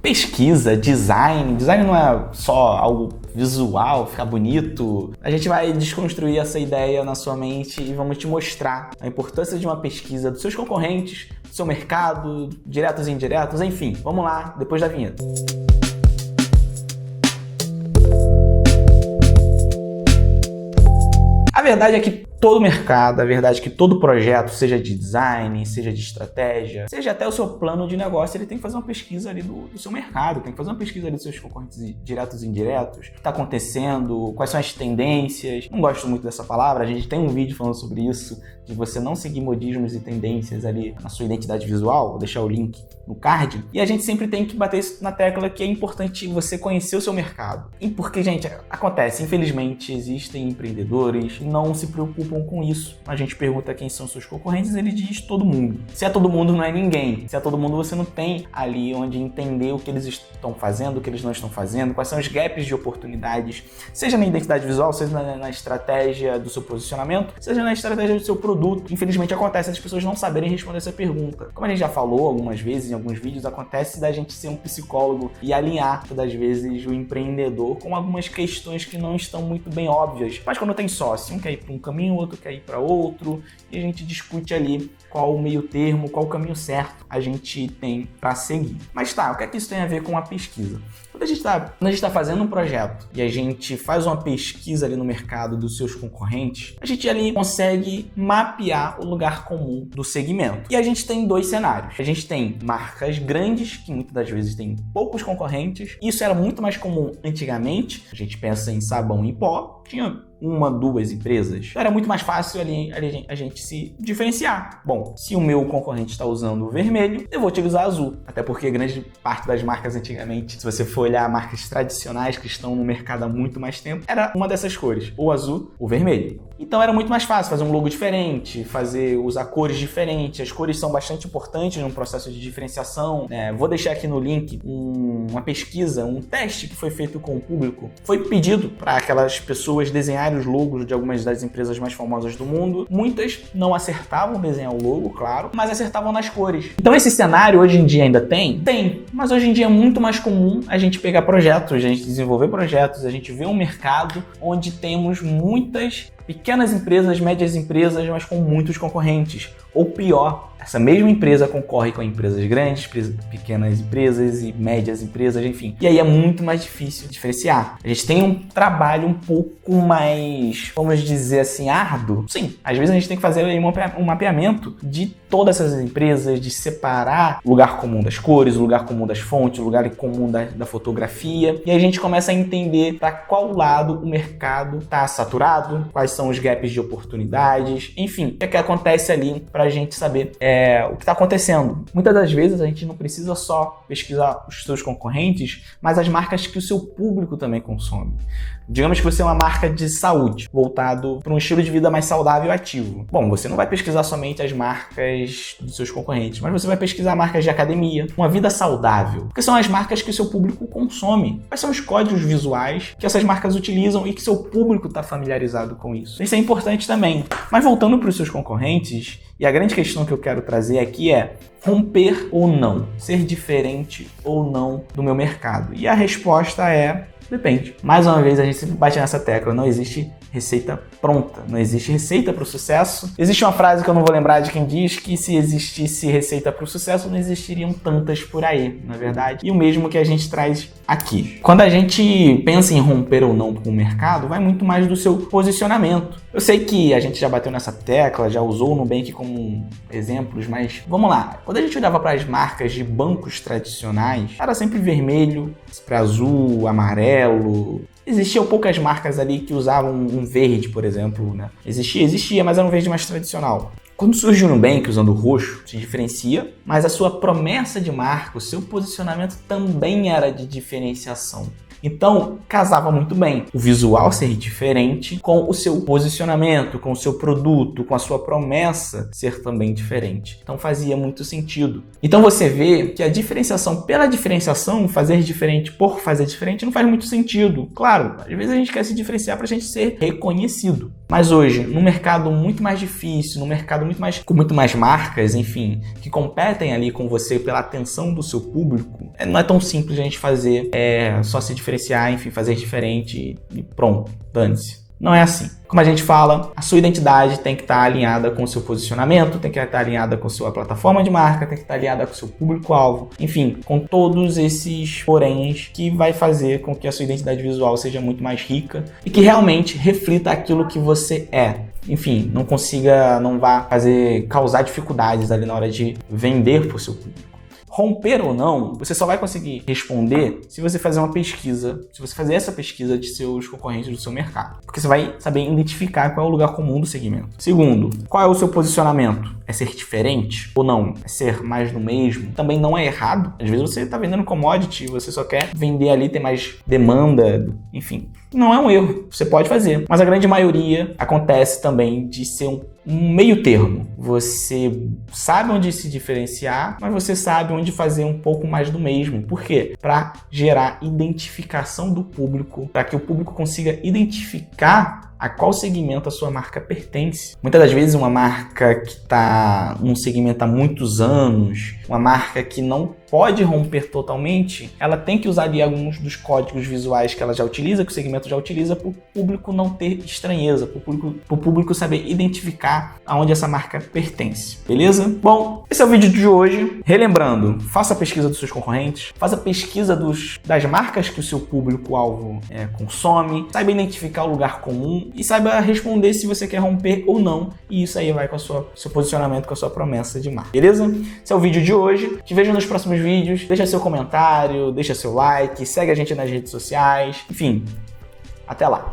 Pesquisa, design não é só algo visual, ficar bonito. A gente vai desconstruir essa ideia na sua mente e vamos te mostrar a importância de uma pesquisa dos seus concorrentes, do seu mercado, diretos e indiretos, enfim. Vamos lá, depois da vinheta. A verdade é que todo mercado, a verdade é que todo projeto, seja de design, seja de estratégia, seja até o seu plano de negócio, ele tem que fazer uma pesquisa ali do seu mercado, tem que fazer uma pesquisa ali dos seus concorrentes diretos e indiretos, o que está acontecendo, quais são as tendências. Não gosto muito dessa palavra, a gente tem um vídeo falando sobre isso, de você não seguir modismos e tendências ali na sua identidade visual, vou deixar o link no card, e a gente sempre tem que bater isso na tecla que é importante você conhecer o seu mercado. E porque, gente, acontece, infelizmente, existem empreendedores que não se preocupam com isso. A gente pergunta quem são seus concorrentes, ele diz todo mundo. Se é todo mundo, não é ninguém. Se é todo mundo, você não tem ali onde entender o que eles estão fazendo, o que eles não estão fazendo, quais são os gaps de oportunidades, seja na identidade visual, seja na estratégia do seu posicionamento, seja na estratégia do seu produto. Infelizmente acontece as pessoas não saberem responder essa pergunta. Como a gente já falou algumas vezes em alguns vídeos, acontece da gente ser um psicólogo e alinhar, todas as vezes, o empreendedor com algumas questões que não estão muito bem óbvias. Mas quando tem sócio, um quer ir para um caminho, o outro quer ir para outro, e a gente discute ali qual o meio termo, qual o caminho certo a gente tem para seguir. Mas tá, o que é que isso tem a ver com a pesquisa? Quando a gente está fazendo um projeto e a gente faz uma pesquisa ali no mercado dos seus concorrentes, a gente ali consegue mapear o lugar comum do segmento. E a gente tem dois cenários. A gente tem marcas grandes, que muitas das vezes têm poucos concorrentes. Isso era muito mais comum antigamente. A gente pensa em sabão em pó, tinha uma, duas empresas, era muito mais fácil ali a gente se diferenciar. Bom, se o meu concorrente está usando o vermelho, eu vou utilizar azul. Até porque grande parte das marcas antigamente, se você for olhar marcas tradicionais que estão no mercado há muito mais tempo, era uma dessas cores, ou azul ou vermelho. Então era muito mais fácil fazer um logo diferente, usar cores diferentes. As cores são bastante importantes no processo de diferenciação. Vou deixar aqui no link uma pesquisa, um teste que foi feito com o público. Foi pedido para aquelas pessoas desenharem os logos de algumas das empresas mais famosas do mundo. Muitas não acertavam desenhar o logo, claro, mas acertavam nas cores. Então esse cenário hoje em dia ainda tem? Tem, mas hoje em dia é muito mais comum a gente pegar projetos, a gente desenvolver projetos, a gente ver um mercado onde temos muitas pequenas empresas, médias empresas, mas com muitos concorrentes. Ou pior, essa mesma empresa concorre com empresas grandes, pequenas empresas e médias empresas, enfim. E aí é muito mais difícil diferenciar. A gente tem um trabalho um pouco mais, vamos dizer assim, árduo. Sim, às vezes a gente tem que fazer um mapeamento de todas essas empresas, de separar o lugar comum das cores, o lugar comum das fontes, o lugar comum da fotografia. E aí a gente começa a entender para qual lado o mercado está saturado, quais são os gaps de oportunidades, enfim, o que é que acontece ali para a gente saber o que está acontecendo. Muitas das vezes a gente não precisa só pesquisar os seus concorrentes, mas as marcas que o seu público também consome. Digamos que você é uma marca de saúde, voltado para um estilo de vida mais saudável e ativo. Bom, você não vai pesquisar somente as marcas dos seus concorrentes, mas você vai pesquisar marcas de academia, uma vida saudável, porque são as marcas que o seu público consome. Quais são os códigos visuais que essas marcas utilizam e que seu público está familiarizado com isso? Isso é importante também. Mas voltando para os seus concorrentes, e a grande questão que eu quero trazer aqui é romper ou não, ser diferente ou não do meu mercado. E a resposta é depende. Mais uma vez, a gente sempre bate nessa tecla, não existe receita pronta, não existe receita para o sucesso. Existe uma frase que eu não vou lembrar de quem diz que se existisse receita para o sucesso, não existiriam tantas por aí, na verdade. E o mesmo que a gente traz aqui. Quando a gente pensa em romper ou não com o mercado, vai muito mais do seu posicionamento. Eu sei que a gente já bateu nessa tecla, já usou o Nubank como exemplos, mas vamos lá. Quando a gente olhava para as marcas de bancos tradicionais, era sempre vermelho, para azul, amarelo. Existiam poucas marcas ali que usavam um verde, por exemplo, né? Existia, mas era um verde mais tradicional. Quando surge o Nubank usando o roxo, se diferencia, mas a sua promessa de marca, o seu posicionamento também era de diferenciação. Então, casava muito bem o visual ser diferente com o seu posicionamento, com o seu produto, com a sua promessa ser também diferente. Então, fazia muito sentido. Então, você vê que a diferenciação pela diferenciação, fazer diferente por fazer diferente, não faz muito sentido. Claro, às vezes a gente quer se diferenciar para a gente ser reconhecido. Mas hoje, num mercado muito mais difícil, num mercado com muito mais marcas, enfim, que competem ali com você pela atenção do seu público, não é tão simples a gente fazer, só se diferenciar, enfim, fazer diferente e pronto, dane-se. Não é assim. Como a gente fala, a sua identidade tem que estar alinhada com o seu posicionamento, tem que estar alinhada com a sua plataforma de marca, tem que estar alinhada com o seu público-alvo, enfim, com todos esses poréns que vai fazer com que a sua identidade visual seja muito mais rica e que realmente reflita aquilo que você é. Enfim, não vá causar dificuldades ali na hora de vender para o seu público. Romper ou não, você só vai conseguir responder se você fazer essa pesquisa de seus concorrentes do seu mercado. Porque você vai saber identificar qual é o lugar comum do segmento. Segundo, qual é o seu posicionamento? É ser diferente ou não? É ser mais do mesmo? Também não é errado. Às vezes você está vendendo commodity, você só quer vender ali, ter mais demanda, enfim. Não é um erro, você pode fazer. Mas a grande maioria acontece também de ser um meio termo. Você sabe onde se diferenciar, mas você sabe onde fazer um pouco mais do mesmo. Por quê? Para gerar identificação do público, para que o público consiga identificar a qual segmento a sua marca pertence. Muitas das vezes uma marca que está num segmento há muitos anos, uma marca que não pode romper totalmente, ela tem que usar ali alguns dos códigos visuais que ela já utiliza, que o segmento já utiliza, para o público não ter estranheza, para o público saber identificar aonde essa marca pertence, beleza? Bom, esse é o vídeo de hoje. Relembrando, faça a pesquisa dos seus concorrentes, faça a pesquisa das marcas que o seu público-alvo consome, saiba identificar o lugar comum e saiba responder se você quer romper ou não, e isso aí vai com o seu posicionamento, com a sua promessa de marca, beleza? Esse é o vídeo de hoje. Te vejo nos próximos vídeos, deixa seu comentário, deixa seu like, segue a gente nas redes sociais, enfim, até lá!